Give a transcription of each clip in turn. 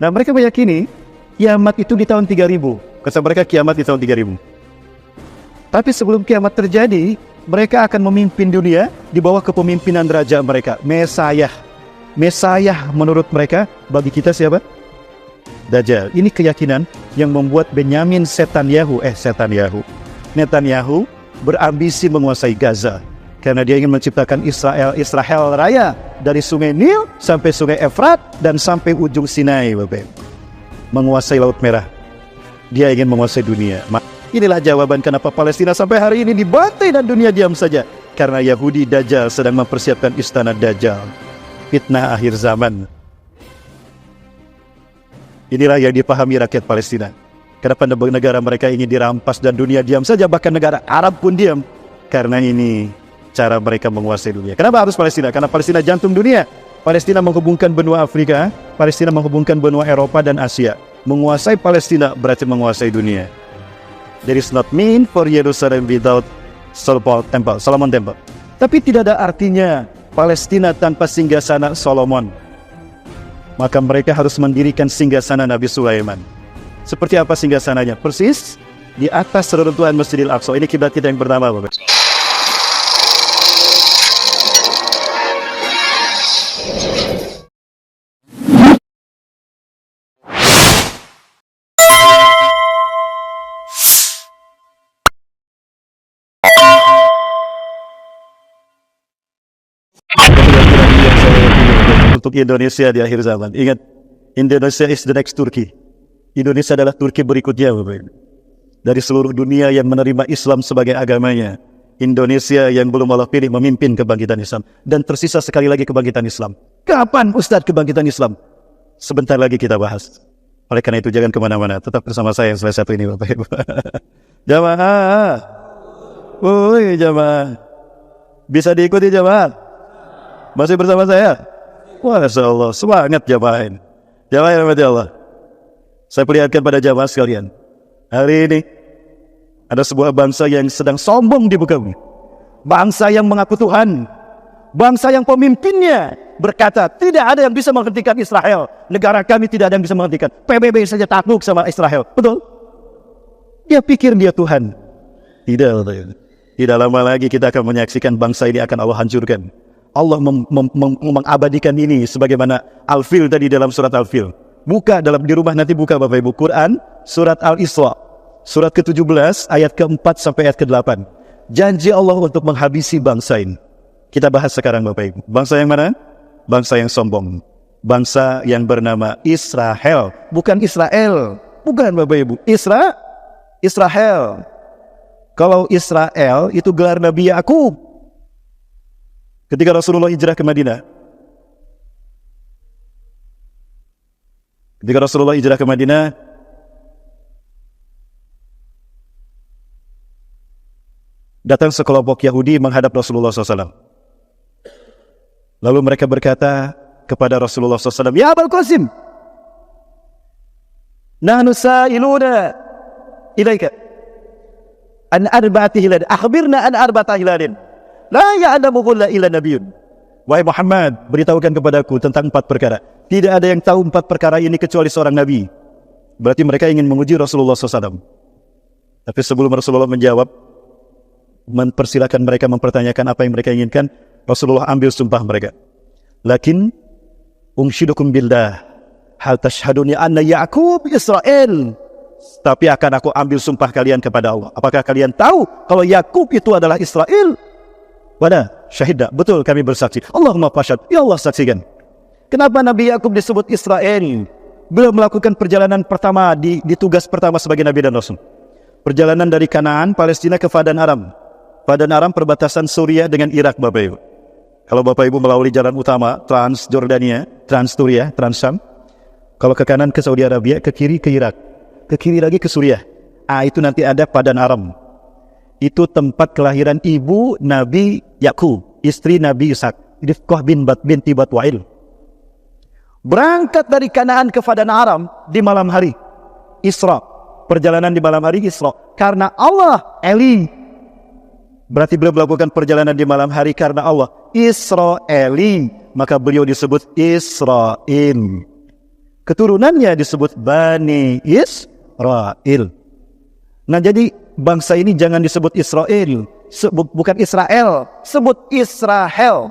Nah, mereka meyakini kiamat itu di tahun 3000. Kata mereka kiamat di tahun 3000. Tapi sebelum kiamat terjadi, mereka akan memimpin dunia di bawah kepemimpinan raja mereka, Mesayah. Mesayah menurut mereka, bagi kita siapa? Dajjal. Ini keyakinan yang membuat Benyamin Netanyahu berambisi menguasai Gaza. Karena dia ingin menciptakan Israel Raya dari sungai Nil sampai sungai Efrat dan sampai ujung Sinai, Bapak. Menguasai Laut Merah. Dia ingin menguasai dunia. Inilah jawaban kenapa Palestina sampai hari ini dibantai dan dunia diam saja. Karena Yahudi Dajjal sedang mempersiapkan istana Dajjal. Fitnah akhir zaman. Inilah yang dipahami rakyat Palestina. Kenapa negara mereka ingin dirampas dan dunia diam saja, bahkan negara Arab pun diam. Karena ini cara mereka menguasai dunia. Kenapa harus Palestina? Karena Palestina jantung dunia. Palestina menghubungkan benua Afrika, Palestina menghubungkan benua Eropa dan Asia. Menguasai Palestina berarti menguasai dunia. There is not mean for Jerusalem without Solomon Temple. Tapi tidak ada artinya Palestina tanpa singgasana Solomon. Maka mereka harus mendirikan singgasana Nabi Sulaiman. Seperti apa singgasananya? Persis di atas reruntuhan Masjidil Aqsa. Ini kiblat kita yang pertama, Bapak. Untuk Indonesia di akhir zaman. Ingat, Indonesia is the next Turkey. Indonesia adalah Turki berikutnya, Bapak. Dari seluruh dunia yang menerima Islam sebagai agamanya, Indonesia yang belum Allah pilih memimpin kebangkitan Islam. Dan tersisa sekali lagi kebangkitan Islam. Kapan Ustadz kebangkitan Islam? Sebentar lagi kita bahas. Oleh karena itu jangan kemana-mana. Tetap bersama saya yang salah satu ini, Bapak Ibu. Jamaah. Woi, jamaah. Bisa diikuti jamaah? Masih bersama saya? Masya Allah, semangat jamaah ini. Jamaah yang rahmati Allah. Saya perlihatkan pada jamaah sekalian. Hari ini ada sebuah bangsa yang sedang sombong di muka bumi. Bangsa yang mengaku Tuhan. Bangsa yang pemimpinnya berkata, tidak ada yang bisa menghentikan Israel. Negara kami tidak ada yang bisa menghentikan. PBB saja takluk sama Israel. Betul? Dia pikir dia Tuhan. Tidak lama lagi kita akan menyaksikan bangsa ini akan Allah hancurkan. Allah mengabadikan ini sebagaimana Al-Fil tadi dalam surat Al-Fil. Buka di rumah nanti buka Bapak Ibu Quran surat Al-Isra. Surat ke-17 ayat ke-4 sampai ayat ke-8. Janji Allah untuk menghabisi bangsa ini. Kita bahas sekarang Bapak Ibu. Bangsa yang mana? Bangsa yang sombong. Bangsa yang bernama Israel. Bukan Israel. Bukan Bapak Ibu. Israel. Kalau Israel itu gelar Nabi Yakub. Ketika Rasulullah hijrah ke Madinah. Datang sekelompok Yahudi menghadap Rasulullah SAW. Lalu mereka berkata kepada Rasulullah SAW, Ya Abul Qasim, nahnu sa'iluna ilaika an arba'ati hilalin. Akhbirna an arba'ati hilalin. La ya'lamuhunna illa nabiyyun. Wahai Muhammad, beritahukan kepadaku tentang 4 perkara. Tidak ada yang tahu 4 perkara ini kecuali seorang nabi. Berarti mereka ingin menguji Rasulullah SAW. Tapi sebelum Rasulullah menjawab, mempersilakan mereka mempertanyakan apa yang mereka inginkan, Rasulullah ambil sumpah mereka. Lakin unshidukum billah hal tashhaduni anna Ya'qub Israel. Tapi akan aku ambil sumpah kalian kepada Allah. Apakah kalian tahu kalau Yakub itu adalah Israel? Wala syahidah, betul kami bersaksi. Allahumma fashhad, ya Allah saksikan. Kenapa Nabi Yakub disebut Israel? Beliau melakukan perjalanan pertama di tugas pertama sebagai Nabi dan Rasul. Perjalanan dari Kanaan, Palestina ke Padan Aram. Padan Aram perbatasan Suriah dengan Irak, Bapak Ibu. Kalau Bapak Ibu melalui jalan utama Trans Jordania, Trans Suriah, Trans Syam. Kalau ke kanan ke Saudi Arabia, ke kiri ke Irak, ke kiri lagi ke Suriah. Itu nanti ada Padan Aram. Itu tempat kelahiran ibu Nabi Yakub, istri Nabi Ishak, Rifqah binti Batwail. Berangkat dari Kanaan ke Padan Aram di malam hari, Isra. Perjalanan di malam hari Isra. Karena Allah, Eli. Berarti beliau melakukan perjalanan di malam hari karena Allah. Israeli. Maka beliau disebut Israel. Keturunannya disebut Bani Israel. Nah, jadi bangsa ini jangan disebut Israel, bukan Israel, sebut Israel.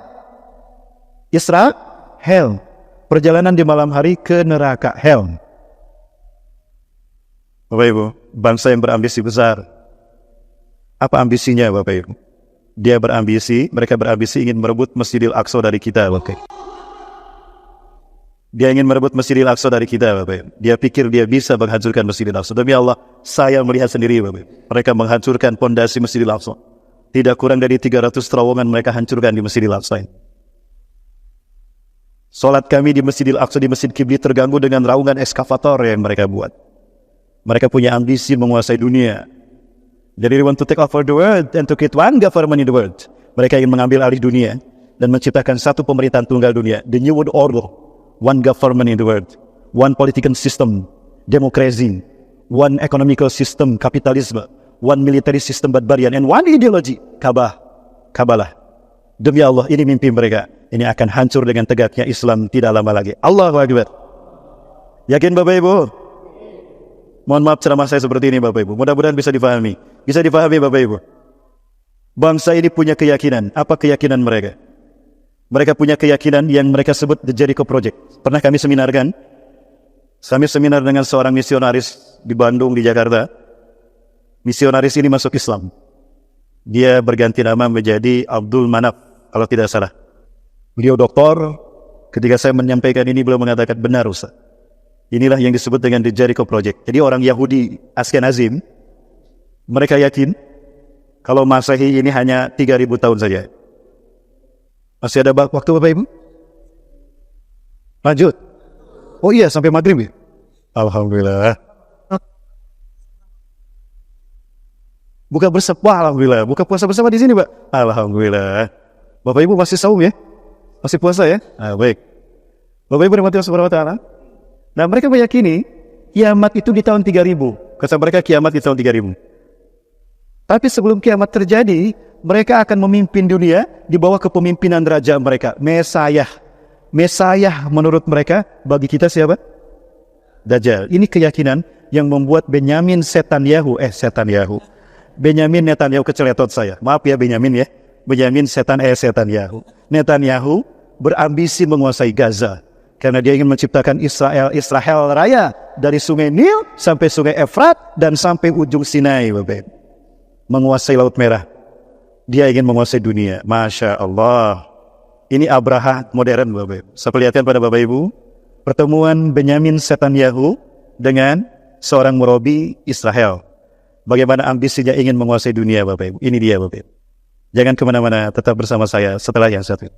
Israel. Perjalanan di malam hari ke neraka hell. Bapak Ibu, bangsa yang berambisi besar. Apa ambisinya Bapak Ibu? Mereka berambisi ingin merebut Masjidil Aqsa dari kita, Bapak Ibu. Dia ingin merebut Masjidil Aqsa dari kita, Bapak Ibu. Dia pikir dia bisa menghancurkan Masjidil Aqsa. Demi Allah, saya melihat sendiri, Bapak Ibu. Mereka menghancurkan pondasi Masjidil Aqsa. Tidak kurang dari 300 terowongan mereka hancurkan di Masjidil Aqsa. Salat kami di Masjidil Aqsa, di Masjid Qibli terganggu dengan raungan eskavator yang mereka buat. Mereka punya ambisi menguasai dunia. Jadi they want to take over the world and to create one government in the world. Mereka ingin mengambil alih dunia dan menciptakan satu pemerintahan tunggal dunia. The New World Order. One government in the world, one political system, democracy, one economical system, capitalism, one military system, barbarian, and one ideology, Kabalah. Demi Allah, ini mimpi mereka. Ini akan hancur dengan tegaknya Islam tidak lama lagi. Allahu Akbar. Yakin Bapak Ibu? Mohon maaf ceramah saya seperti ini Bapak Ibu. Mudah-mudahan bisa difahami. Bisa difahami Bapak Ibu. Bangsa ini punya keyakinan. Apa keyakinan mereka? Mereka punya keyakinan yang mereka sebut The Jericho Project. Pernah kami seminarkan. Kami seminar dengan seorang misionaris di Bandung, di Jakarta. Misionaris ini masuk Islam. Dia berganti nama menjadi Abdul Manaf, kalau tidak salah. Beliau doktor. Ketika saya menyampaikan ini, beliau mengatakan, benar Ustaz. Inilah yang disebut dengan The Jericho Project. Jadi orang Yahudi Ashkenazim, mereka yakin kalau Masehi ini hanya 3.000 tahun saja. Masih ada waktu Bapak Ibu? Lanjut. Oh iya, sampai maghrib ya? Alhamdulillah. Buka bersama, Alhamdulillah. Buka puasa bersama di sini, Pak. Alhamdulillah. Bapak Ibu masih saum ya? Masih puasa ya? Baik. Bapak Ibu rahmati Allah subhanahu wa ta'ala. Nah, mereka meyakini kiamat itu di tahun 3000. Kata mereka kiamat di tahun 3000. Tapi sebelum kiamat terjadi, mereka akan memimpin dunia di bawah kepemimpinan raja mereka, Mesayah. Mesayah menurut mereka, bagi kita siapa? Dajjal. Ini keyakinan yang membuat Benyamin Netanyahu, Benyamin Netanyahu keceletot saya. Maaf ya Benyamin ya. Benyamin Netanyahu. Netanyahu berambisi menguasai Gaza. Karena dia ingin menciptakan Israel Raya. Dari sungai Nil sampai sungai Efrat dan sampai ujung Sinai. Bapak. Menguasai Laut Merah. Dia ingin menguasai dunia. Masya Allah. Ini Abraha modern Bapak Ibu. Saya perlihatkan pada Bapak Ibu. Pertemuan Benyamin Netanyahu dengan seorang murabi Israel. Bagaimana ambisinya ingin menguasai dunia Bapak Ibu. Ini dia Bapak Ibu. Jangan kemana-mana, tetap bersama saya setelah yang satu.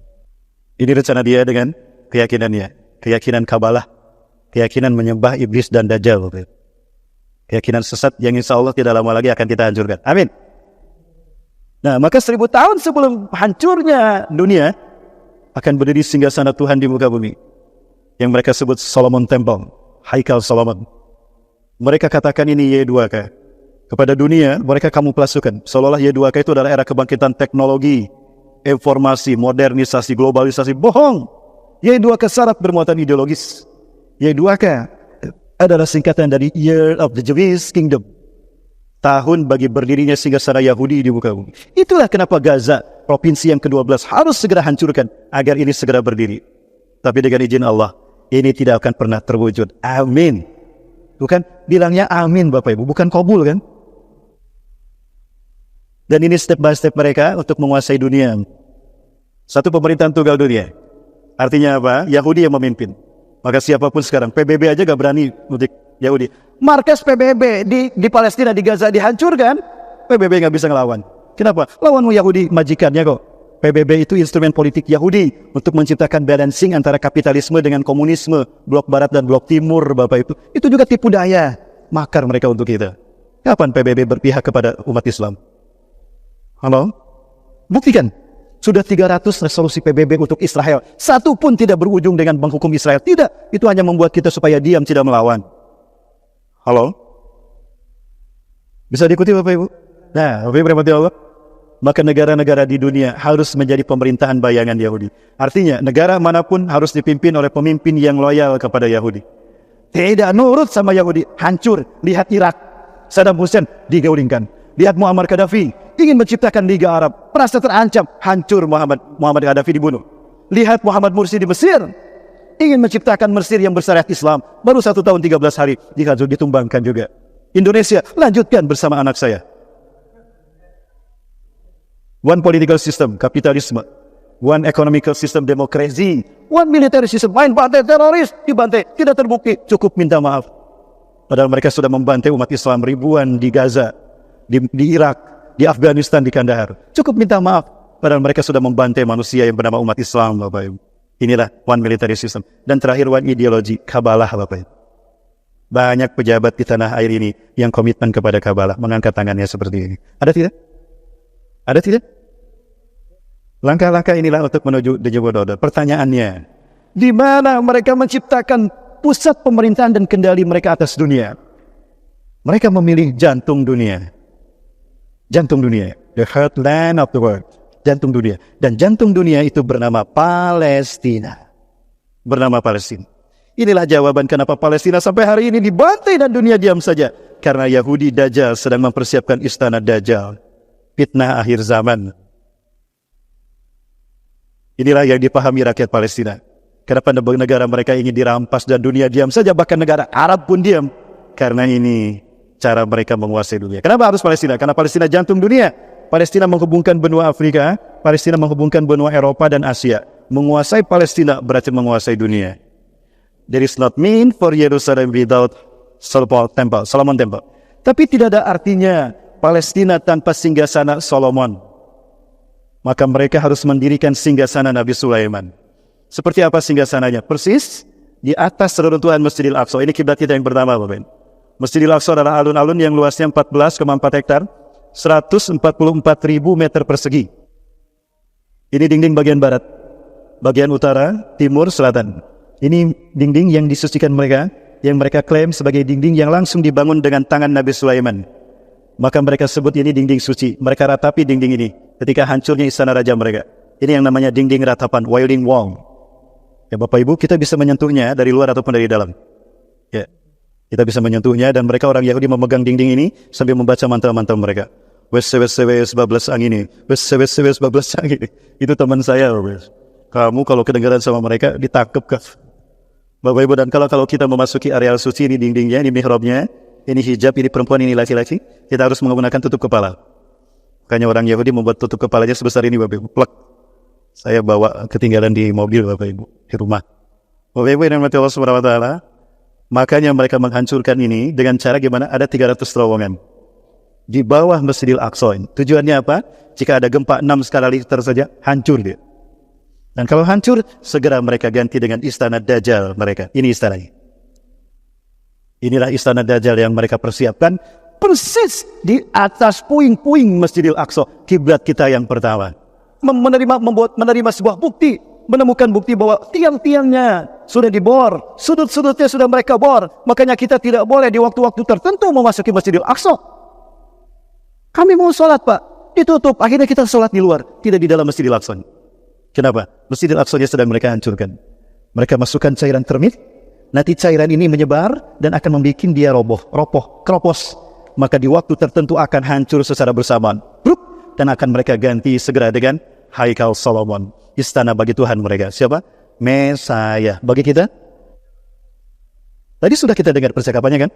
Ini rencana dia dengan keyakinannya. Keyakinan Kabalah. Keyakinan menyembah iblis dan Dajjal Bapak Ibu. Keyakinan sesat yang insya Allah tidak lama lagi akan kita hancurkan. Amin. Nah, maka 1000 tahun sebelum hancurnya dunia akan berdiri singgasana Tuhan di muka bumi yang mereka sebut Solomon Temple, Haikal Solomon. Mereka katakan ini Y2K. Kepada dunia mereka kamuflasukan seolah-olah Y2K itu adalah era kebangkitan teknologi, informasi, modernisasi, globalisasi. Bohong. Y2K syarat bermuatan ideologis. Y2K adalah singkatan dari Year of the Jewish Kingdom. Tahun bagi berdirinya singgasana Yahudi di muka bumi. Itulah kenapa Gaza, provinsi yang ke-12, harus segera hancurkan agar ini segera berdiri. Tapi dengan izin Allah, ini tidak akan pernah terwujud. Amin. Bukan bilangnya amin Bapak Ibu, bukan kabul kan? Dan ini step by step mereka untuk menguasai dunia. Satu pemerintahan tunggal dunia. Artinya apa? Yahudi yang memimpin. Maka siapapun sekarang, PBB aja gak berani untuk Yahudi. Markas PBB di Palestina, di Gaza dihancurkan, PBB gak bisa ngelawan. Kenapa? Lawanmu Yahudi, majikannya kok. PBB itu instrumen politik Yahudi untuk menciptakan balancing antara kapitalisme dengan komunisme, blok barat dan blok timur Bapak Ibu. Itu juga tipu daya. Makar mereka untuk kita. Kapan PBB berpihak kepada umat Islam? Halo? Buktikan. Sudah 300 resolusi PBB untuk Israel. Satu pun tidak berujung dengan menghukum Israel. Tidak. Itu hanya membuat kita supaya diam, tidak melawan. Halo? Bisa diikuti Bapak Ibu? Nah, Bapak Ibu rahmati Allah. Maka negara-negara di dunia harus menjadi pemerintahan bayangan Yahudi. Artinya, negara manapun harus dipimpin oleh pemimpin yang loyal kepada Yahudi. Tidak nurut sama Yahudi, hancur. Lihat Irak, Saddam Hussein digulingkan. Lihat Muammar Gaddafi, ingin menciptakan Liga Arab, merasa terancam, hancur Muhammad Gaddafi dibunuh. Lihat Muhammad Mursi di Mesir, ingin menciptakan Mesir yang bersyariat Islam, baru 1 tahun 13 hari ditumbangkan juga. Indonesia, lanjutkan bersama anak saya. One political system, kapitalisme. One economical system, demokrasi. One military system, main bantai teroris, dibantai, tidak terbukti, cukup minta maaf. Padahal mereka sudah membantai umat Islam ribuan di Gaza, di Irak, di Afghanistan, di Kandahar. Cukup minta maaf. Padahal mereka sudah membantai manusia yang bernama umat Islam, Bapak Ibu. Inilah one military system. Dan terakhir one ideologi, Kabalah, Bapak Ibu. Banyak pejabat di tanah air ini yang komitmen kepada Kabalah, mengangkat tangannya seperti ini. Ada tidak? Ada tidak? Langkah-langkah inilah untuk menuju the new world order. Pertanyaannya, di mana mereka menciptakan pusat pemerintahan dan kendali mereka atas dunia? Mereka memilih jantung dunia. Jantung dunia. The heartland of the world. Jantung dunia. Dan jantung dunia itu bernama Palestina. Bernama Palestina. Inilah jawaban kenapa Palestina sampai hari ini dibantai dan dunia diam saja. Karena Yahudi Dajjal sedang mempersiapkan istana Dajjal. Fitnah akhir zaman. Inilah yang dipahami rakyat Palestina. Kenapa negara mereka ingin dirampas dan dunia diam saja, bahkan negara Arab pun diam. Karena ini cara mereka menguasai dunia. Kenapa harus Palestina? Karena Palestina jantung dunia. Palestina menghubungkan benua Afrika, Palestina menghubungkan benua Eropa dan Asia. Menguasai Palestina berarti menguasai dunia. There is not mean for Jerusalem without Solomon Temple. Tapi tidak ada artinya Palestina tanpa singgasana Solomon. Maka mereka harus mendirikan singgasana Nabi Sulaiman. Seperti apa singgasananya? Persis di atas reruntuhan Masjidil Aqsa. Ini kiblat kita yang pertama, Bapak. Masjidil Aqsa adalah alun-alun yang luasnya 14,4 hektar, 144.000 meter persegi. Ini dinding bagian barat, bagian utara, timur, selatan. Ini dinding yang disucikan mereka, yang mereka klaim sebagai dinding yang langsung dibangun dengan tangan Nabi Sulaiman. Maka mereka sebut ini dinding suci. Mereka ratapi dinding ini ketika hancurnya istana raja mereka. Ini yang namanya dinding ratapan, Wailing Wall. Ya Bapak Ibu, kita bisa menyentuhnya dari luar ataupun dari dalam. Ya, kita bisa menyentuhnya dan mereka orang Yahudi memegang dinding ini sambil membaca mantra-mantra mereka. Wes bablas angin ini. Wes bablas angin ini. Itu teman saya, Bapak. Kamu kalau kedengaran sama mereka ditangkap kan. Bapak Ibu, dan kalau kita memasuki areal suci, ini dindingnya, ini mihrabnya, ini hijab, ini perempuan, ini laki-laki, kita harus menggunakan tutup kepala. Makanya orang Yahudi membuat tutup kepalanya sebesar ini, Bapak Ibu. Plek. Saya bawa ketinggalan di mobil, Bapak Ibu, di rumah. Bapak Ibu yang dirahmati Allah Subhanahu wa taala, makanya mereka menghancurkan ini dengan cara gimana? Ada 300 terowongan di bawah Masjidil Aqsa. Tujuannya apa? Jika ada gempa 6 skala Richter saja, hancur dia. Dan kalau hancur, segera mereka ganti dengan istana Dajjal mereka. Ini istananya. Inilah istana Dajjal yang mereka persiapkan persis di atas puing-puing Masjidil Aqsa, kiblat kita yang pertama. Menerima sebuah bukti, menemukan bukti bahwa tiang-tiangnya sudah dibor, sudut-sudutnya sudah mereka bor. Makanya kita tidak boleh di waktu-waktu tertentu memasuki Masjidil Aqsa. Kami mau sholat, Pak, ditutup. Akhirnya kita sholat di luar, tidak di dalam Masjidil Aqsa. Kenapa? Masjidil Aqsa-nya sedang mereka hancurkan. Mereka masukkan cairan termit, nanti cairan ini menyebar dan akan membuat dia roboh, keropos. Maka di waktu tertentu akan hancur secara bersamaan. Dan akan mereka ganti segera dengan Haikal Solomon, istana bagi Tuhan mereka. Siapa? Mesaya. Bagi kita? Tadi sudah kita dengar percakapannya kan?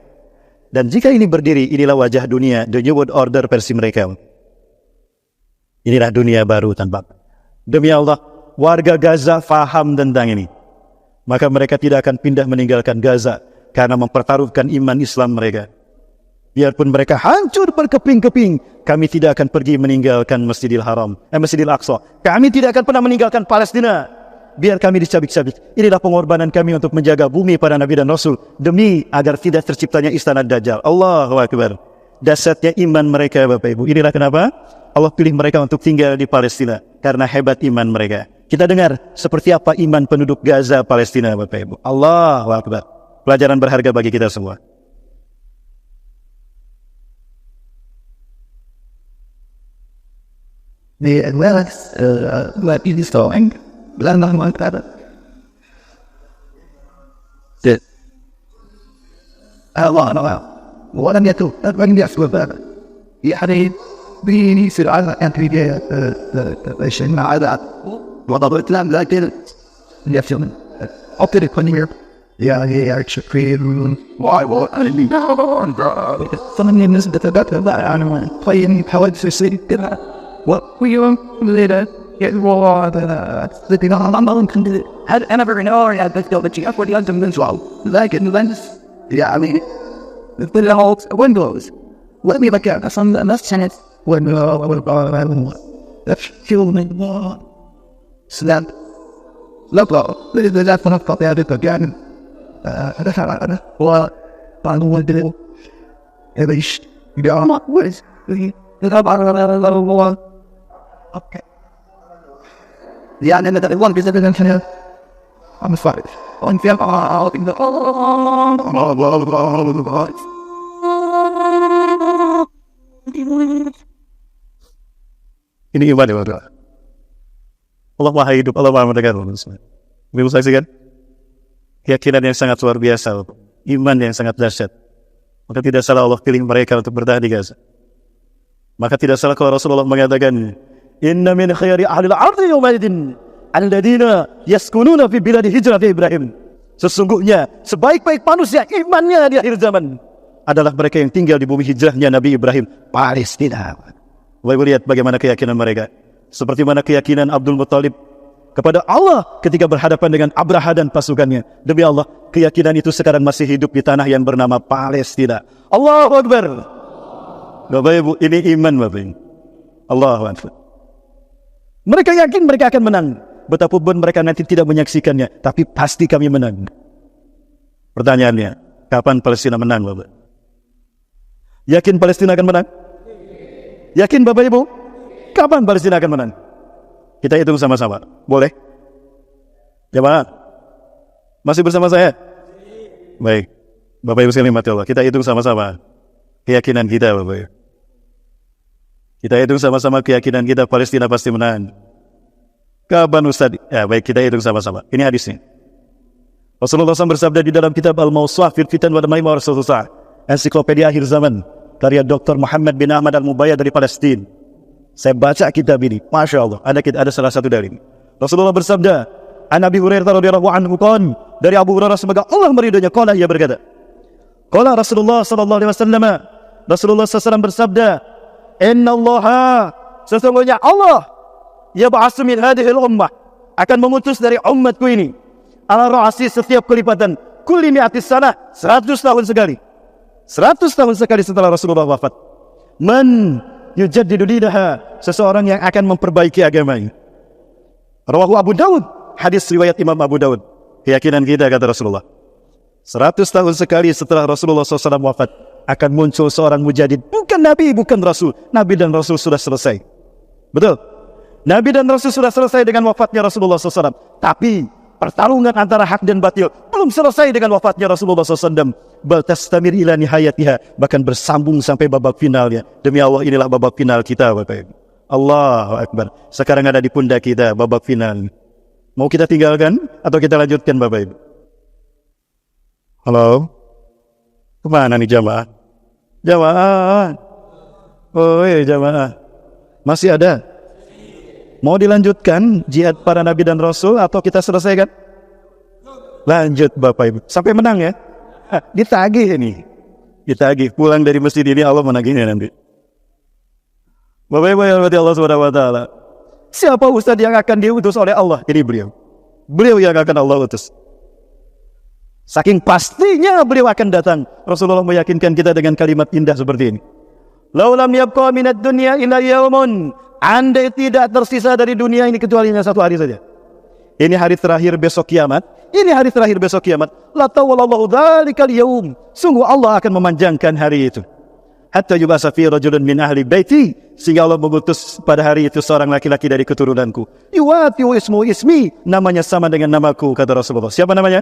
Dan jika ini berdiri, inilah wajah dunia, the new world order versi mereka. Inilah dunia baru tanpa. Demi Allah, warga Gaza faham tentang ini. Maka mereka tidak akan pindah meninggalkan Gaza karena mempertaruhkan iman Islam mereka. Biarpun mereka hancur berkeping-keping, kami tidak akan pergi meninggalkan Masjidil Aqsa. Kami tidak akan pernah meninggalkan Palestina. Biar kami dicabik-cabik. Inilah pengorbanan kami untuk menjaga bumi para nabi dan rasul demi agar tidak terciptanya istana Dajjal. Allahu Akbar. Dasarnya iman mereka, Bapak Ibu. Inilah kenapa Allah pilih mereka untuk tinggal di Palestina, karena hebat iman mereka. Kita dengar seperti apa iman penduduk Gaza, Palestina, Bapak Ibu. Allahu Akbar. Pelajaran berharga bagi kita semua. The Atlantis, what is going? Belanda mengatakan, الله ولم يتوب لم يسوى يعني بيني في العالم في الشيء مع هذا وضع الإسلام لكن يفهم أبتدي كونير يعني شكري واي صنعني الناس تتبعت يعني طيب حوادث يصير كذا ويوم ليلة هل أنا برنار يا بس أقول لازم نزعل لكن لنس يعني في الهوكس ويندوز let me look at some tenants when feel me snap لا إذا فنفط يا ريت again أنا وطبعا ودي إيش يا ما ويش طبعا أوكي يعني أنا ده one بيزيد من هنا I'm sorry on film Ini iman ya Bapak. Allah Maha Hidup, Allah Maha Mendengar. Ibu saksikan keyakinan yang sangat luar biasa, Bapak. Iman yang sangat dahsyat. Maka tidak salah Allah pilih mereka untuk bertahan di Gaza. Maka tidak salah kalau Rasulullah mengatakan, Inna min khayari ahlil ardi yawmaidin alladina yaskununa fi biladi hijrah Ibrahim. Sesungguhnya sebaik-baik manusia imannya di akhir zaman adalah mereka yang tinggal di bumi hijrahnya Nabi Ibrahim, Palestina. Bapak lihat bagaimana keyakinan mereka. Seperti mana keyakinan Abdul Muttalib kepada Allah ketika berhadapan dengan Abraha dan pasukannya. Demi Allah, keyakinan itu sekarang masih hidup di tanah yang bernama Palestina. Allahu Akbar. Bapak Ibu, ini iman Bapak Ibu. Allahu Akbar. Mereka yakin mereka akan menang. Betapapun mereka nanti tidak menyaksikannya, tapi pasti kami menang. Pertanyaannya, kapan Palestina menang Bapak? Yakin Palestina akan menang? Yakin Bapak Ibu? Kapan Palestina akan menang? Kita hitung sama-sama. Boleh? Jemaah, masih bersama saya? Baik. Bapak Ibu sekalian mati Allah, kita hitung sama-sama keyakinan kita Bapak Ibu. Kita hitung sama-sama keyakinan kita Palestina pasti menang. Kapan Ustaz? Ya baik, kita hitung sama-sama. Ini hadisnya. Rasulullah SAW bersabda di dalam kitab Al-Mawsu'ah fil Fitan wal Maimah Rasulullah, ensiklopedia akhir zaman, karya Dr. Muhammad bin Ahmad Al-Mubayyad dari Palestina. Saya baca kitab ini, Masya Allah, ada salah satu dari ini. Rasulullah bersabda, An Abi Hurairah radhiyallahu anhu qala, dari Abu Hurairah semoga Allah meridhoinya, qala ia berkata, qala Rasulullah sallallahu alaihi wasallam, Rasulullah SAW bersabda, Innallaha, sesungguhnya Allah yab'atsu min hadhil ummah, akan mengutus dari umatku ini ala ra'si setiap kelipatan kulli mi'atis sanah, 100 tahun sekali. 100 tahun sekali setelah Rasulullah wafat. Man yujaddidu dinaha, seseorang yang akan memperbaiki agama ini. Rawahu Abu Daud, hadis riwayat Imam Abu Daud. Keyakinan kita kata Rasulullah, 100 tahun sekali setelah Rasulullah SAW wafat akan muncul seorang mujadid, bukan Nabi, bukan Rasul. Nabi dan Rasul sudah selesai. Betul? Nabi dan Rasul sudah selesai dengan wafatnya Rasulullah SAW. Tapi pertarungan antara hak dan batil belum selesai dengan wafatnya Rasulullah SAW. Bal tastamir ila nihayatiha, bahkan bersambung sampai babak finalnya. Demi Allah, inilah babak final kita Bapak Ibu. Allahu Akbar. Sekarang ada di pundak kita babak final. Mau kita tinggalkan atau kita lanjutkan Bapak Ibu? Halo? Kemana nih jamaah? Jamaah. Oh iya jamaah. Masih ada? Mau dilanjutkan jihad para nabi dan rasul atau kita selesaikan? Lanjut Bapak Ibu. Sampai menang ya? Ditagih ini. Ditagih. Pulang dari masjid ini Allah menagihnya nanti. Bapak Ibu yang Allah SWT. Siapa ustaz yang akan diutus oleh Allah? Ini beliau. Beliau yang akan Allah utus. Saking pastinya beliau akan datang. Rasulullah meyakinkan kita dengan kalimat indah seperti ini. Laulam yabqa minad dunya illa yaumun. Andai tidak tersisa dari dunia ini kecuali hanya satu hari saja. Ini hari terakhir besok kiamat. Ini hari terakhir besok kiamat. La tawallahu dzalikal yaum. Sungguh Allah akan memanjangkan hari itu. Hatta yubasa fi rajulun min ahli baiti, sehingga Allah mengutus pada hari itu seorang laki-laki dari keturunanku. Yuwati wa ismu ismi, namanya sama dengan namaku kata Rasulullah. Siapa namanya?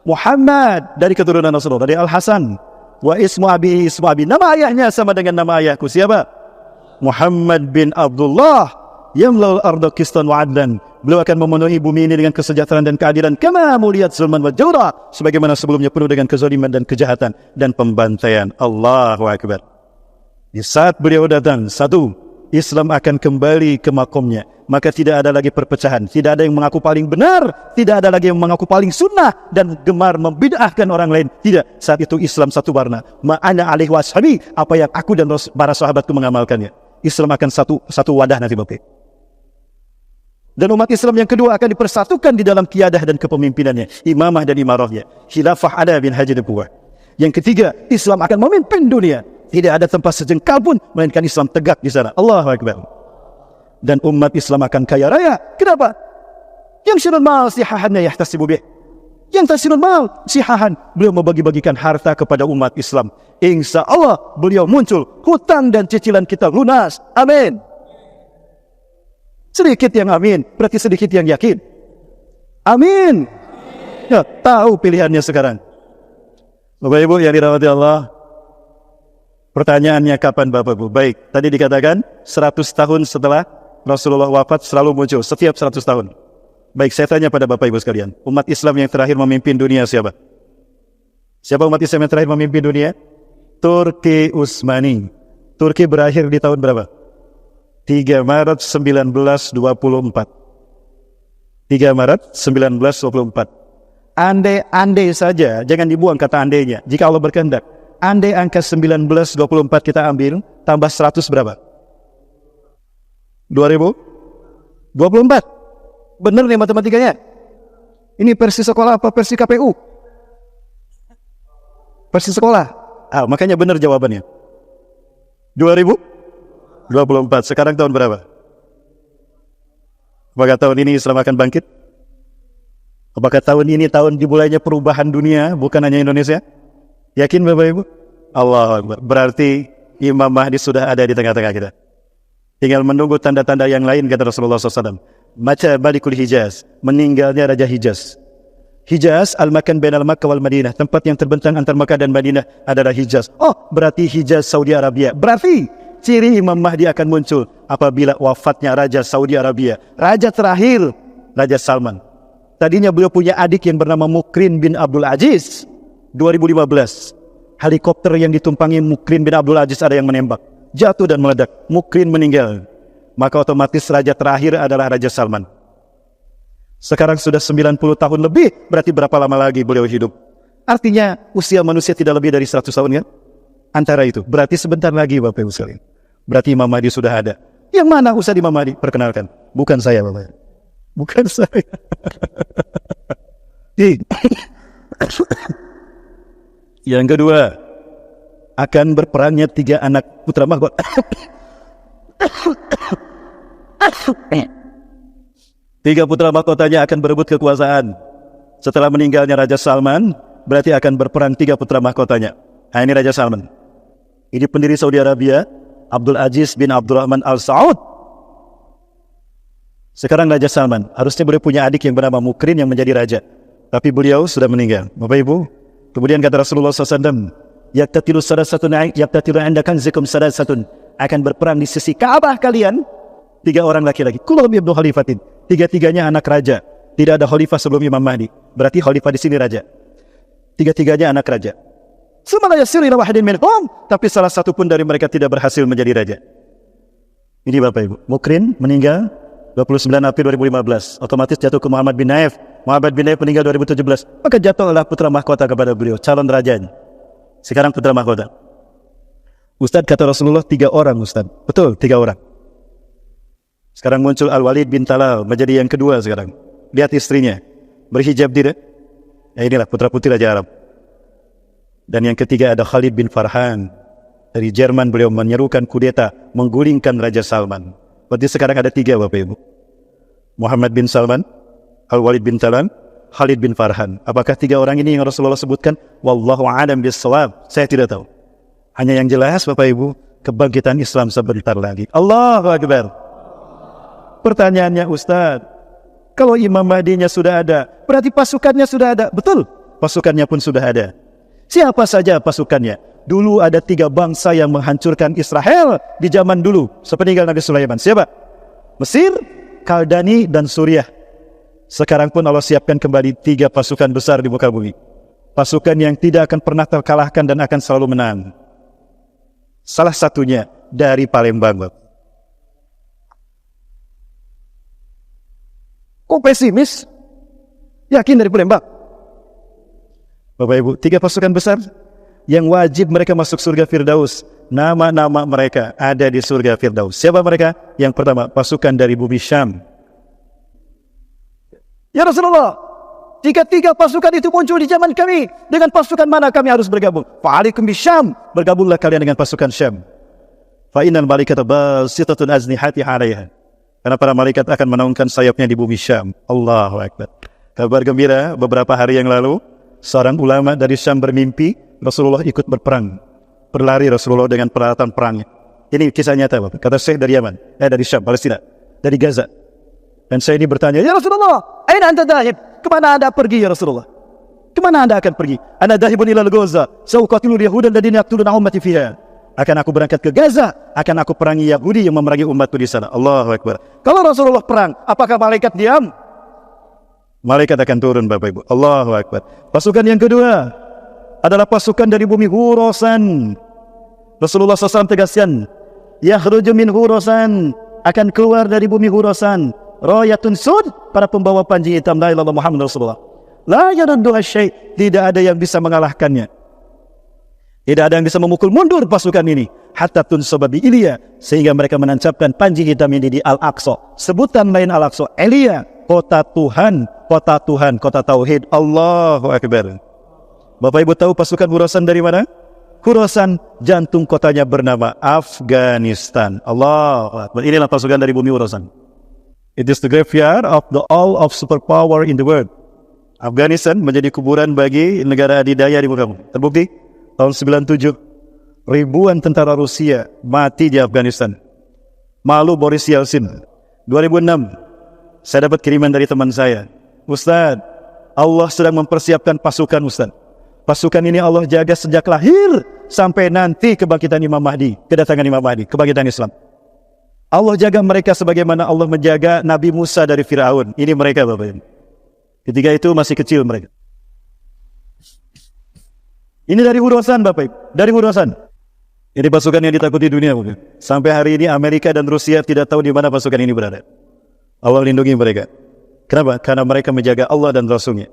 Muhammad, dari keturunan Rasulullah, dari Al-Hasan. Wa ismu abi ismu abi, nama ayahnya sama dengan nama ayahku. Siapa? Muhammad bin Abdullah, yamlal arda qistan wa adlan. Beliau akan memenuhi bumi ini dengan kesejahteraan dan keadilan. Kama muliyat zulman wa jawra. Sebagaimana sebelumnya penuh dengan kezaliman dan kejahatan dan pembantaian. Allahu Akbar. Di saat beliau datang, satu, Islam akan kembali ke makomnya. Maka tidak ada lagi perpecahan. Tidak ada yang mengaku paling benar. Tidak ada lagi yang mengaku paling sunnah. Dan gemar membid'ahkan orang lain. Tidak. Saat itu Islam satu warna. Ma'ana alaihi washabi. Apa yang aku dan para sahabatku mengamalkannya. Islam akan satu wadah nanti Bapak. Dan umat Islam yang kedua akan dipersatukan di dalam qiyadah dan kepemimpinannya. Imamah dan imarahnya. Khilafah ada bin Haji Buah. Yang ketiga, Islam akan memimpin dunia. Tidak ada tempat sejengkal pun melainkan Islam tegak di sana. Allahu Akbar. Dan umat Islam akan kaya raya. Kenapa? Yang syirul mal sihahannya yahtasibu bih. Yang tasirul mal sihahan. Beliau membagi-bagikan harta kepada umat Islam. Insya Allah beliau muncul. Hutang dan cicilan kita lunas. Amin. Sedikit yang amin. Berarti sedikit yang yakin. Amin. Ya, tahu pilihannya sekarang. Bapak Ibu yang dirahmati Allah. Pertanyaannya kapan Bapak Ibu? Baik, tadi dikatakan 100 tahun setelah Rasulullah wafat selalu muncul, setiap 100 tahun. Baik, saya tanya pada Bapak Ibu sekalian, umat Islam yang terakhir memimpin dunia siapa? Siapa umat Islam yang terakhir memimpin dunia? Turki Utsmani. Turki berakhir di tahun berapa? 3 Maret 1924. 3 Maret 1924. Andai saja, jangan dibuang kata andainya, jika Allah berkehendak. Andai angka 1924 kita ambil, tambah 100 berapa? 2024. Benar nih matematikanya? Ini versi sekolah apa versi KPU? Versi sekolah. Makanya benar jawabannya. 2024. Sekarang tahun berapa? Apakah tahun ini Islam akan bangkit? Apakah tahun ini tahun dimulainya perubahan dunia, bukan hanya Indonesia? Yakin Bapak Ibu? Allah Akbar. Berarti Imam Mahdi sudah ada di tengah-tengah kita. Tinggal menunggu tanda-tanda yang lain, kata Rasulullah SAW. Maca Malikul Hijaz, meninggalnya Raja Hijaz. Hijaz, al-makan bainal Makkah wal Madinah. Tempat yang terbentang antara Makkah dan Madinah adalah Hijaz. Oh, berarti Hijaz Saudi Arabia. Berarti ciri Imam Mahdi akan muncul apabila wafatnya Raja Saudi Arabia. Raja terakhir, Raja Salman. Tadinya beliau punya adik yang bernama Mukrin bin Abdul Aziz. 2015, helikopter yang ditumpangi Mukrin bin Abdul Aziz ada yang menembak. Jatuh dan meledak. Mukrin meninggal. Maka otomatis raja terakhir adalah Raja Salman. Sekarang sudah 90 tahun lebih. Berarti berapa lama lagi beliau hidup? Artinya usia manusia tidak lebih dari 100 tahun kan? Antara itu. Berarti sebentar lagi Bapak Ibu sekalian. Berarti Imam Mahdi sudah ada. Yang mana usaha Imam Mahdi? Perkenalkan. Bukan saya Bapak. Bukan saya. Yang kedua, akan berperangnya 3 anak putra mahkota. 3 putra mahkotanya akan berebut kekuasaan. Setelah meninggalnya Raja Salman, berarti akan berperang 3 putra mahkotanya. Ini Raja Salman. Ini pendiri Saudi Arabia, Abdul Aziz bin Abdurrahman Al Saud. Sekarang Raja Salman. Harusnya beliau punya adik yang bernama Mukrin yang menjadi raja. Tapi beliau sudah meninggal. Bapak Ibu, kemudian kata Rasulullah SAW, yaktatilu andakan zikum sadasatun, akan berperang di sisi Ka'bah kalian 3 orang laki-laki. Kulluhum ibnu khalifatin. 3-3-nya anak raja. Tidak ada khalifah sebelum Imam Mahdi. Berarti khalifah di sini raja. 3-3-nya anak raja. Summa la yasiru ila wahidin minhum, tapi salah satu pun dari mereka tidak berhasil menjadi raja. Ini Bapak Ibu. Mukrin meninggal 29 April 2015. Otomatis jatuh ke Muhammad bin Naif. Muhammad bin Naif meninggal 2017. Maka jatuhlah putra mahkota kepada beliau, calon rajanya. Sekarang putra mahkota. Ustadz kata Rasulullah 3 orang Ustadz. Betul, 3 orang. Sekarang muncul Al-Walid bin Talal menjadi yang kedua sekarang. Lihat istrinya. Berhijab tidak? Inilah putra putri Raja Arab. Dan yang ketiga ada Khalid bin Farhan. Dari Jerman beliau menyerukan kudeta, menggulingkan Raja Salman. Berarti sekarang ada 3 Bapak Ibu. Muhammad bin Salman, Al-Walid bin Talal, Khalid bin Farhan. Apakah 3 orang ini yang Rasulullah sebutkan? Wallahu a'lam bis-shawab. Saya tidak tahu. Hanya yang jelas Bapak Ibu, kebangkitan Islam sebentar lagi. Allahu Akbar. Pertanyaannya Ustaz, kalau Imam Mahdinya sudah ada, berarti pasukannya sudah ada. Betul, pasukannya pun sudah ada. Siapa saja pasukannya? Dulu ada 3 bangsa yang menghancurkan Israel di zaman dulu, sepeninggal Nabi Sulaiman. Siapa? Mesir, Kaldani, dan Suriah. Sekarang pun Allah siapkan kembali 3 pasukan besar di muka bumi. Pasukan yang tidak akan pernah terkalahkan dan akan selalu menang. Salah satunya dari Palembang. Kok pesimis? Yakin dari Palembang? Bapak Ibu, 3 pasukan besar yang wajib mereka masuk surga Firdaus. Nama-nama mereka ada di surga Firdaus. Siapa mereka? Yang pertama, pasukan dari bumi Syam. Ya Rasulullah, 3 pasukan itu muncul di zaman kami. Dengan pasukan mana kami harus bergabung? Fa'alikum bisyam. Bergabunglah kalian dengan pasukan Syam. Fa'innal malaikata basitatun aznihati 'alaiha. Karena para malaikat akan menaungkan sayapnya di bumi Syam. Allahu Akbar. Kabar gembira, beberapa hari yang lalu, seorang ulama dari Syam bermimpi Rasulullah ikut berperang. Berlari Rasulullah dengan peralatan perangnya. Ini kisah nyata, Bapak. Kata Syekh dari Yaman, dari Syam, Palestina, dari Gaza. Dan saya ini bertanya, ya Rasulullah, aina anta dahib? Kemana anda pergi ya Rasulullah? Kemana anda akan pergi? Ana dahibun ila al-Gaza, sauqatilul yahuda alladhina yaqtuluna ummati fiha. Akan aku berangkat ke Gaza, akan aku perangi Yahudi yang memerangi umatku di sana. Allahu Akbar. Kalau Rasulullah perang, apakah malaikat diam? Malaikat akan turun, Bapak Ibu. Allahu Akbar. Pasukan yang kedua adalah pasukan dari bumi Khurasan. Rasulullah SAW tegaskan, yakhruju min Khurasan, akan keluar dari bumi Khurasan, rayatun sud, para pembawa panji hitam, la ilaha illallah Muhammad Rasulullah. La yaraddu asy-syai', tidak ada yang bisa mengalahkannya. Tidak ada yang bisa memukul mundur pasukan ini. Hatta tunsaba bi Ilya, sehingga mereka menancapkan panji hitam ini di Al-Aqsa. Sebutan lain Al-Aqsa, Elia, kota Tuhan, kota Tuhan, kota Tauhid. Allahu Akbar. Bapak Ibu tahu pasukan Khurasan dari mana? Khurasan, jantung kotanya bernama Afghanistan. Allahu Akbar. Inilah pasukan dari bumi Khurasan. It is the graveyard of the all of superpower in the world. Afghanistan menjadi kuburan bagi negara adidaya di muka bumi. Terbukti tahun 97 ribuan tentara Rusia mati di Afghanistan. Malu Boris Yeltsin. 2006 saya dapat kiriman dari teman saya, Ustaz, Allah sedang mempersiapkan pasukan, Ustaz. Pasukan ini Allah jaga sejak lahir sampai nanti kebangkitan Imam Mahdi, kedatangan Imam Mahdi, kebangkitan Islam. Allah jaga mereka sebagaimana Allah menjaga Nabi Musa dari Fir'aun. Ini mereka, Bapak Ibu. Ketika itu masih kecil mereka. Ini dari Khurasan, Bapak Ibu. Dari Khurasan. Ini pasukan yang ditakuti dunia, Bapak Ibu. Sampai hari ini Amerika dan Rusia tidak tahu di mana pasukan ini berada. Allah lindungi mereka. Kenapa? Karena mereka menjaga Allah dan Rasulnya.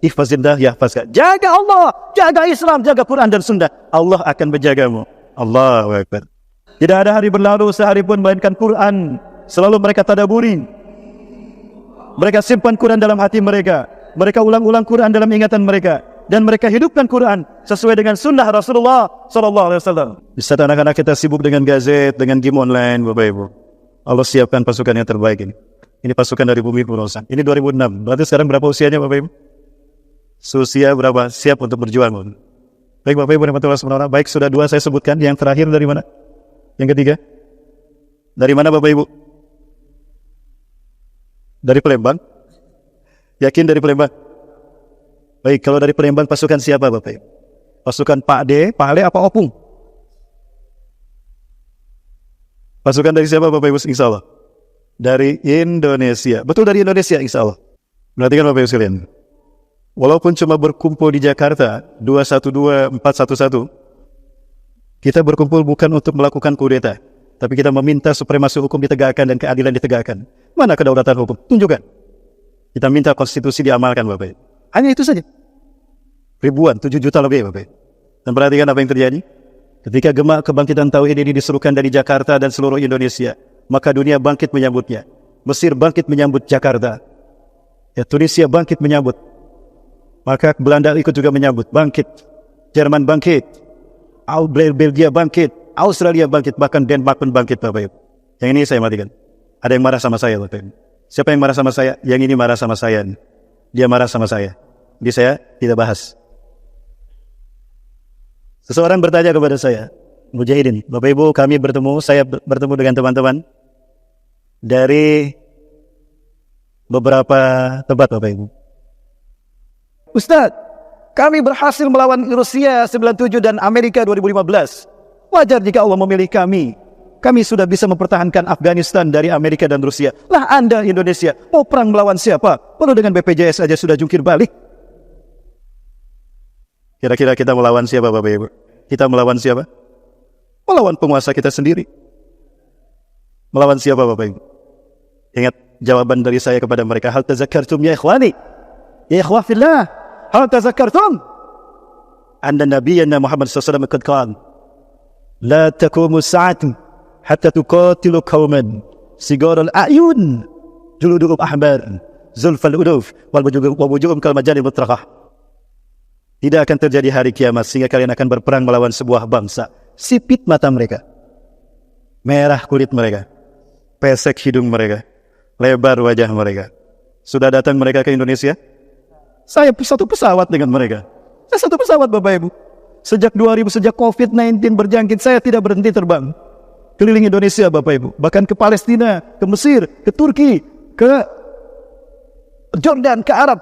Ihfazillah yahfazka. Jaga Allah, jaga Islam, jaga Quran dan Sunnah. Allah akan menjagamu. Allahu Akbar. Tidak ada hari berlalu sehari pun melainkan Quran. Selalu mereka tadaburi. Mereka simpan Quran dalam hati mereka. Mereka ulang-ulang Quran dalam ingatan mereka. Dan mereka hidupkan Quran sesuai dengan sunnah Rasulullah SAW. Di saat anak-anak kita sibuk dengan gazet, dengan game online, Bapak Ibu, Allah siapkan pasukan yang terbaik ini. Ini pasukan dari bumi Khurasan. Ini 2006. Berarti sekarang berapa usianya, Bapak Ibu? Usia berapa? Siap untuk berjuang. Baik, Bapak Ibu, rahmatullahi. Baik, sudah 2 saya sebutkan. Yang terakhir dari mana? Yang ketiga? Dari mana, Bapak Ibu? Dari Palembang? Yakin dari Palembang? Baik, kalau dari Palembang pasukan siapa, Bapak Ibu? Pasukan Pak D, Pak Ale, apa Opung? Pasukan dari siapa, Bapak Ibu? Insya Allah dari Indonesia. Betul, dari Indonesia, insya Allah. Perhatikan Bapak Ibu sekalian. Walaupun cuma berkumpul di Jakarta 212-411, kita berkumpul bukan untuk melakukan kudeta, tapi kita meminta supremasi hukum ditegakkan dan keadilan ditegakkan. Mana kedaulatan hukum? Tunjukkan. Kita minta konstitusi diamalkan, Bapak Ibu. Hanya itu saja. Ribuan, 7 juta lebih, Bapak Ibu. Dan perhatikan apa yang terjadi. Ketika gema kebangkitan Tauhid ini diserukan dari Jakarta dan seluruh Indonesia, maka dunia bangkit menyambutnya. Mesir bangkit menyambut Jakarta. Ya, Tunisia bangkit menyambut. Maka Belanda ikut juga menyambut. Bangkit. Jerman bangkit. Belgia bangkit. Australia bangkit. Bahkan Denmark pun bangkit, Bapak Ibu. Yang ini saya matikan. Ada yang marah sama saya, Bapak Ibu. Siapa yang marah sama saya? Yang ini marah sama saya. Dia marah sama saya. Jadi saya tidak bahas. Seseorang bertanya kepada saya, Mujahidin, Bapak Ibu, kami bertemu, saya bertemu dengan teman-teman dari beberapa tempat, Bapak Ibu. Ustaz, kami berhasil melawan Rusia 97 dan Amerika 2015. Wajar jika Allah memilih kami. Kami sudah bisa mempertahankan Afghanistan dari Amerika dan Rusia. Lah Anda Indonesia mau perang melawan siapa? Perlu dengan BPJS aja sudah jungkir balik. Kira-kira kita melawan siapa Bapak Ibu? Kita melawan siapa? Melawan penguasa kita sendiri. Melawan siapa Bapak Ibu? Ingat jawaban dari saya kepada mereka. Hal tazakkartum ya ikhwani? Ya ikhwah fillah. Hal tazakkartum? Anna nabiyyana Muhammad SAW qad qala la taqumu sa'atu hatta tuqatilu qauman sigar al-a'yun juluduhum ahmar zulfal uduf wal wujuhum kal majani mutraqah. Tidak akan terjadi hari kiamat sehingga kalian akan berperang melawan sebuah bangsa. Sipit mata mereka, merah kulit mereka, pesek hidung mereka, lebar wajah mereka. Sudah datang mereka ke Indonesia? Saya satu pesawat dengan mereka. Saya satu pesawat Bapak Ibu. Sejak 2000, sejak COVID-19 berjangkit, saya tidak berhenti terbang keliling Indonesia Bapak Ibu. Bahkan ke Palestina, ke Mesir, ke Turki, ke Jordan, ke Arab.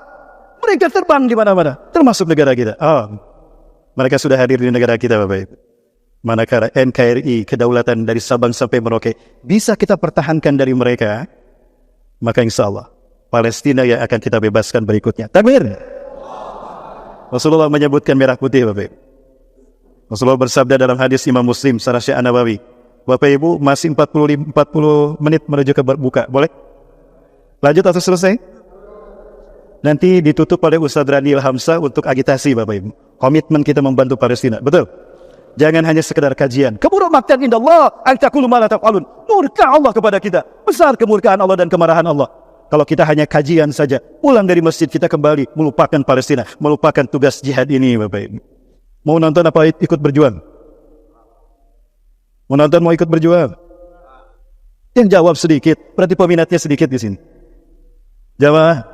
Mereka terbang di mana-mana, termasuk negara kita. Mereka sudah hadir di negara kita Bapak Ibu. Manakala NKRI, kedaulatan dari Sabang sampai Merauke, bisa kita pertahankan dari mereka, maka insya Allah Palestina yang akan kita bebaskan berikutnya. Takbir. Rasulullah menyebutkan merah putih Bapak Ibu. Rasulullah bersabda dalam hadis Imam Muslim Syarah Syekh An-Nawawi. Bapak Ibu masih 40 menit menuju ke berbuka. Boleh? Lanjut atau selesai? Nanti ditutup oleh Ustaz Rani Ilhamsa untuk agitasi Bapak Ibu. Komitmen kita membantu Palestina. Betul? Jangan hanya sekedar kajian. Kabura maqtan indallah an taqulu ma la taf'alun. Murka Allah kepada kita. Besar kemurkaan Allah dan kemarahan Allah. Kalau kita hanya kajian saja, pulang dari masjid kita kembali melupakan Palestina, melupakan tugas jihad ini Bapak Ibu. Mau nonton apa ikut berjuang? Mau nonton mau ikut berjuang? Yang jawab sedikit, berarti peminatnya sedikit di sini. Jawab.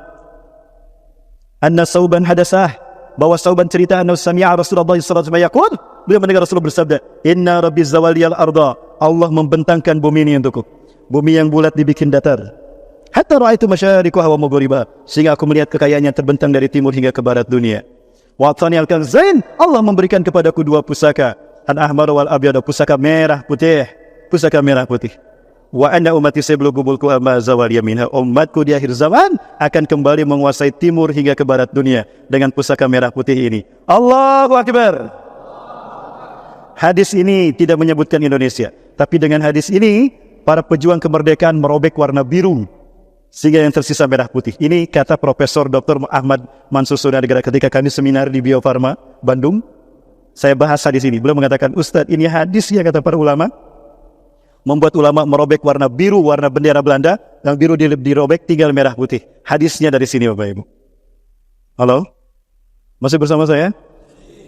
Anna Sauban hadasah, bahwa Sauban cerita anna sami'a Rasulullah sallallahu alaihi wasallam. Beliau mendengar Rasulullah bersabda, "Inna rabbi zawaliyal arda." Allah membentangkan bumi ini untukku. Bumi yang bulat dibikin datar. Hatta ra'aitu masyariqaha wa maghribaha, sehingga aku melihat kekayaan yang terbentang dari timur hingga ke barat dunia. Wa atani al-kanzain, Allah memberikan kepadaku dua pusaka, al-ahmar wal abyad, pusaka merah putih, pusaka merah putih. Wa anna ummati sayablughu mulku ma zawaliya minha, umatku di akhir zaman akan kembali menguasai timur hingga ke barat dunia dengan pusaka merah putih ini. Allahu akbar. Hadis ini tidak menyebutkan Indonesia, tapi dengan hadis ini para pejuang kemerdekaan merobek warna biru sehingga yang tersisa merah putih. Ini kata Profesor Dr. Ahmad Mansur Sunadegara ketika kami seminar di Bio Farma Bandung. Saya bahas hadis ini. Beliau mengatakan, Ustadz, ini hadis yang kata para ulama membuat ulama merobek warna biru, warna bendera Belanda, yang biru dirobek tinggal merah putih. Hadisnya dari sini Bapak Ibu. Halo? Masih bersama saya?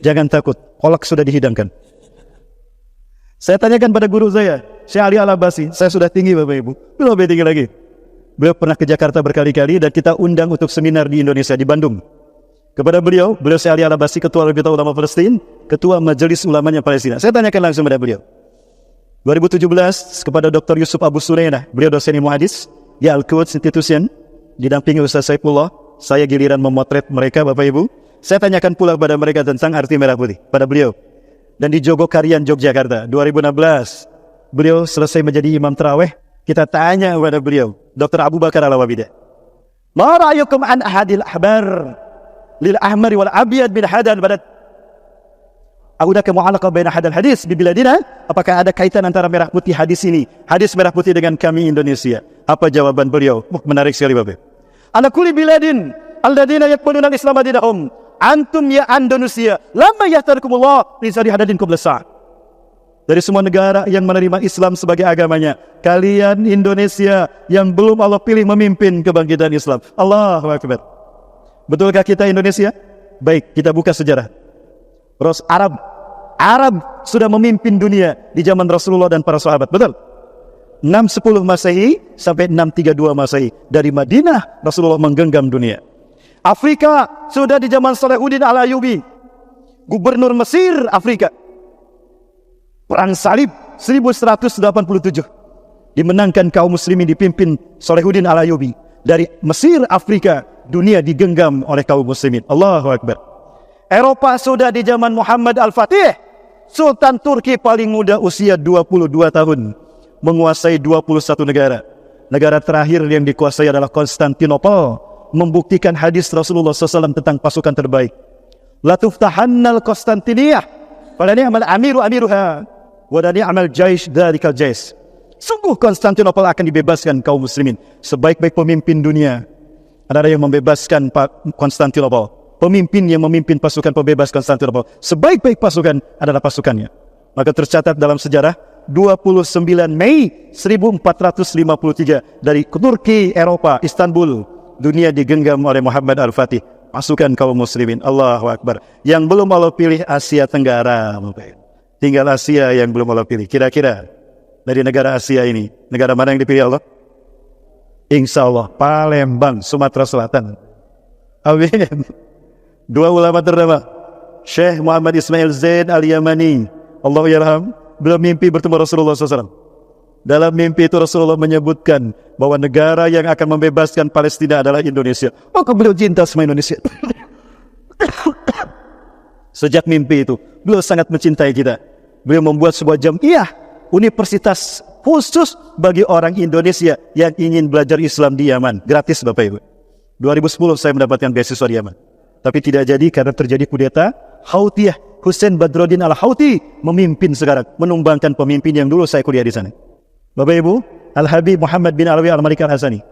Jangan takut, kolak sudah dihidangkan. Saya tanyakan pada guru saya, Syekh Ali Al-Abbasi. Saya sudah tinggi Bapak Ibu, belum lebih tinggi lagi. Beliau pernah ke Jakarta berkali-kali dan kita undang untuk seminar di Indonesia, di Bandung. Kepada beliau Syekh Ali Al-Abbasi, Ketua Rabita Ulama Palestina, Ketua Majelis Ulamanya Palestina. Saya tanyakan langsung kepada beliau. 2017 kepada Dr. Yusuf Abu Surainah, beliau dosen ilmu hadis di Al-Quds Institution, didampingi Ustaz Saifullah. Saya giliran memotret mereka Bapak Ibu. Saya tanyakan pula kepada mereka tentang arti merah putih pada beliau. Dan di Jogokarian Yogyakarta 2016, beliau selesai menjadi imam tarawih. Kita tanya kepada beliau, Dr. Abu Bakar Al-Wabidah, ma ra'ayukum an ahadil ahbar lil ahmari wal abyad bin hadal badat? Ahudaka mu'alaqah baina hadal hadis bi biladina? Apakah ada kaitan antara merah putih hadis ini, hadis merah putih dengan kami Indonesia? Apa jawaban beliau? Menarik sekali Bapak. Ala kulli biladin alladina yaquluna al-islam dinahum antum ya Indonesia lamma yahtarkumullah li sari hadadin qabla sa'a. Dari semua negara yang menerima Islam sebagai agamanya, kalian Indonesia yang belum Allah pilih memimpin kebangkitan Islam. Allahu Akbar. Betulkah kita Indonesia? Baik, kita buka sejarah. Arab sudah memimpin dunia di zaman Rasulullah dan para sahabat. Betul? 610 Masehi sampai 632 Masehi. Dari Madinah Rasulullah menggenggam dunia. Afrika sudah di zaman Salahuddin Al-Ayyubi, gubernur Mesir Afrika. Perang Salib 1187 dimenangkan kaum muslimin dipimpin Salahuddin Al-Ayyubi. Dari Mesir, Afrika, dunia digenggam oleh kaum muslimin. Allahu Akbar. Eropa sudah di zaman Muhammad Al-Fatih, Sultan Turki paling muda usia 22 tahun. menguasai 21 negara. Negara terakhir yang dikuasai adalah Konstantinopel, membuktikan hadis Rasulullah SAW tentang pasukan terbaik. La tuftahannal Konstantiniyah, fala ni'mal amiru amiruha, wa la ni'mal jaish dzalikal jaish. Sungguh Konstantinopel akan dibebaskan kaum muslimin. Sebaik-baik pemimpin dunia adalah yang membebaskan Konstantinopel. Pemimpin yang memimpin pasukan pembebas Konstantinopel. Sebaik-baik pasukan adalah pasukannya. Maka tercatat dalam sejarah 29 Mei 1453 dari Turki, Eropa, Istanbul, dunia digenggam oleh Muhammad Al-Fatih, pasukan kaum muslimin. Allahu Akbar. Yang belum Allah pilih Asia Tenggara. Tinggal Asia yang belum Allah pilih. Kira-kira dari negara Asia ini, negara mana yang dipilih Allah? Insya Allah Palembang, Sumatera Selatan. Amin. Dua ulama ternama, Syekh Muhammad Ismail Zain Al-Yamani, Allah yarham, beliau mimpi bertemu Rasulullah SAW. Dalam mimpi itu Rasulullah menyebutkan bahwa negara yang akan membebaskan Palestina adalah Indonesia. Maka beliau cinta sama Indonesia. Sejak mimpi itu, beliau sangat mencintai kita. Beliau membuat sebuah jamiah, universitas khusus bagi orang Indonesia yang ingin belajar Islam di Yaman. Gratis Bapak Ibu. 2010 saya mendapatkan beasiswa di Yaman. Tapi tidak jadi karena terjadi kudeta. Hautiyah, Hussein Badruddin Al-Houthi memimpin sekarang, menumbangkan pemimpin yang dulu saya kuliah di sana. Bapak Ibu, Al-Habib Muhammad bin Alwi Al-Malik Al-Hasani,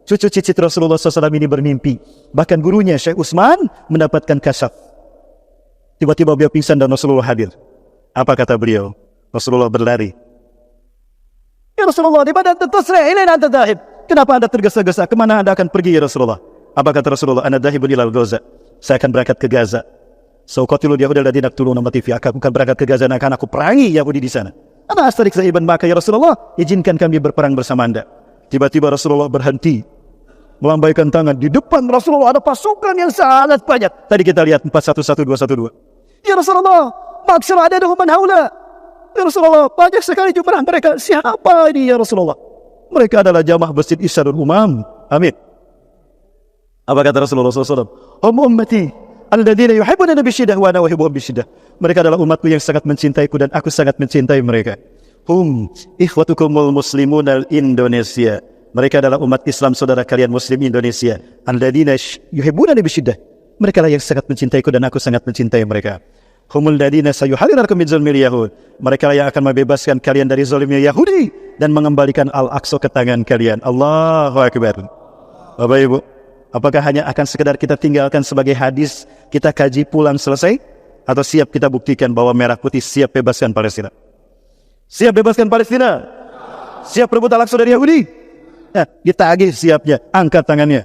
cucu cicit Rasulullah SAW ini bermimpi. Bahkan gurunya Syekh Utsman mendapatkan kasyaf. Tiba-tiba beliau pingsan dan Rasulullah hadir. Apa kata beliau? Rasulullah berlari. Ya Rasulullah, di mana anda tusri' ilaina anta dhahib? Kenapa anda tergesa-gesa? Kemana anda akan pergi ya Rasulullah? Apa kata Rasulullah? Ana dhahibun ilal Gaza. Saya akan berangkat ke Gaza. Sauqatilul Yahudi alladziina yaqtuluna ummati fi, akan berangkat ke Gaza dan akan aku perangi Yahudi di sana. Ana astarik sa'iban maka ya Rasulullah, izinkan kami berperang bersama anda. Tiba-tiba Rasulullah berhenti, melambaikan tangan. Di depan Rasulullah ada pasukan yang sangat banyak. Tadi kita lihat 411212. Ya Rasulullah, maksud ada man haula. Ya Rasulullah, banyak sekali jumlah mereka. Siapa ini ya Rasulullah? Mereka adalah jamaah Masjid Isyarul Umam. Amin. Apa kata Rasulullah SAW? Hum ummati alladzina yuhibbuna bisyiddah wa ana uhibbuhum bisyiddah. Mereka adalah umatku yang sangat mencintaiku dan aku sangat mencintai mereka. Hum ikhwatukumul muslimun al-Indonesia. Mereka adalah umat Islam saudara kalian muslim Indonesia. Alladzina yuhibbuna bisyiddah. Mereka lah yang sangat mencintaiku dan aku sangat mencintai mereka. Humul ladina sayuhalirakum min zulmil yahud. Mereka lah yang akan membebaskan kalian dari zalimnya Yahudi dan mengembalikan Al-Aqsa ke tangan kalian. Allahu Akbar. Bapak Ibu, apakah hanya akan sekedar kita tinggalkan sebagai hadis, kita kaji pulang selesai? Atau siap kita buktikan bahwa merah putih siap bebaskan Palestina? Siap bebaskan Palestina? Siap rebut Al-Aqsa dari Yahudi? Nah, ditagih siapnya, angkat tangannya.